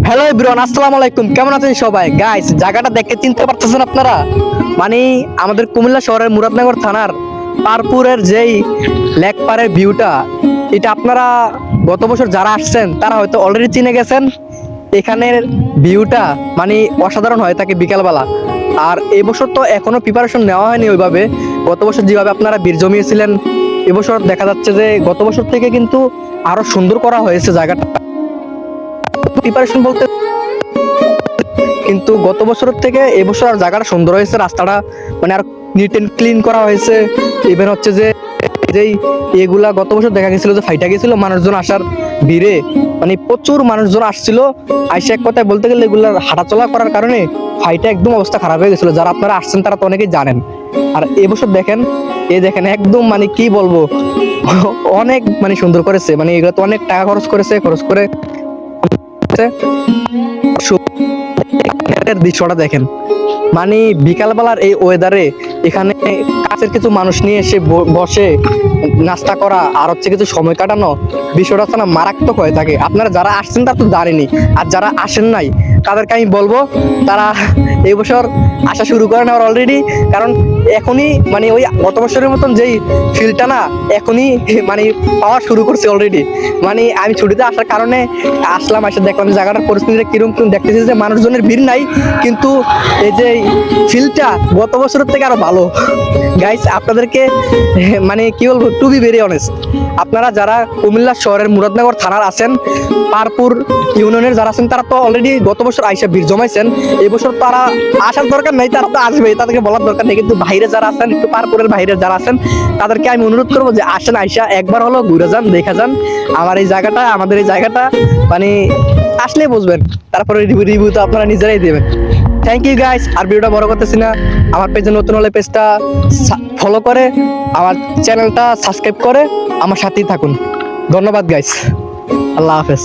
Hello everyone, আসসালামু আলাইকুম। কেমন আছেন সবাই? গাইস, জায়গাটা দেখে চিনতে পারতেছেন আপনারা? মানে আমাদের কুমিল্লা শহরের মুরাদনগর থানার পারপুরের যেই লেক পারের ভিউটা, এটা আপনারা গত বছর যারা আসছেন তারা হয়তো অলরেডি চিনে গেছেন। এখানের ভিউটা মানে অসাধারণ হয়ে থাকে বিকালবেলা। আর এবছর তো এখনো প্রিপারেশন নেওয়া হয়নি ওইভাবে। গত বছর যেভাবে আপনারা ভিড় জমিয়েছিলেন, এবছর দেখা যাচ্ছে যে গত বছর থেকে কিন্তু আরো সুন্দর করা হয়েছে জায়গাটা। প্রিপারেশন বলতে কিন্তু গত বছরের থেকে এবছর আর জায়গাটা সুন্দর হয়েছে, রাস্তাটা মানে আর নিট এন্ড ক্লিন করা হয়েছে। ইভেন হচ্ছে যে যেই এগুলা গত বছর দেখা গেছিল যে ফাইটা গেছিল মানুষজন আসার ভিড়ে, মানে প্রচুর মানুষজন আসছিল। আইসা এক কথায় বলতে গেলে এগুলার হাঁটাচলা করার কারণে ফাইটা একদম অবস্থা খারাপ হয়ে গেছিল। যারা আপনারা আসছেন তারা তো অনেকেই জানেন। আর এবছর দেখেন, দেখেন একদম মানে কি বলবো, অনেক মানে সুন্দর করেছে। মানে এগুলো তো অনেক টাকা খরচ করে দৃশ্যটা দেখেন। মানে বিকালবেলার এই ওয়েদারে এখানে কাছের কিছু মানুষ নিয়ে এসে বসে নাস্তা করা আর হচ্ছে কিছু সময় কাটানো, বিষয়টা হচ্ছে না মারাত্মক হয়ে থাকে। আপনারা যারা আসছেন তারা তো জানেনি, আর যারা আসেন নাই তাদেরকে আমি বলবো তারা এই বছর আসা শুরু করেন আর অলরেডি। কারণ এখনই মানে ওই গত বছরের মতন যেই ফিলটা না এখনই মানে পাওয়া শুরু করছে অলরেডি। মানে আমি ছুটিতে আসার কারণে আসলাম, এসে দেখলাম জায়গাটার পরিস্থিতিটা কিরকম দেখতেছি যে মানুষজনের ভিড় নাই, কিন্তু এই যে ফিলটা গত বছরের থেকে আরো ভালো। গাইস, আপনাদেরকে মানে কি বলবো, টু বি ভেরি অনেস্ট, আপনারা যারা কুমিল্লা শহরের মুরাদনগর থানার আছেন, পারপুর ইউনিয়নের যারা আছেন তারা তো অলরেডি গত বছর আইসা ভিড় জমাইছেন। এবছর তারা আসার দরকার নেই, তারা তো আসবে, তাদেরকে বলার দরকার নেই। কিন্তু বাইরে যারা আছেন, একটু পারপুরের বাইরে যারা আছেন, তাদেরকে আমি অনুরোধ করবো যে আসেন, আইসা একবার হলো ঘুরে যান, দেখা যান আমার এই জায়গাটা, আমাদের এই জায়গাটা। মানে আসলে বুঝবেন, তারপরে রিভিউ তো আপনারা নিজেরাই দেবেন। Thank you guys. আর ভিডিওটা বড় করতেছি না, আমার পেজে নতুন হলে পেজটা ফলো করে আমার চ্যানেলটা সাবস্ক্রাইব করে আমার সাথেই থাকুন। ধন্যবাদ গাইস, আল্লাহ হাফেজ।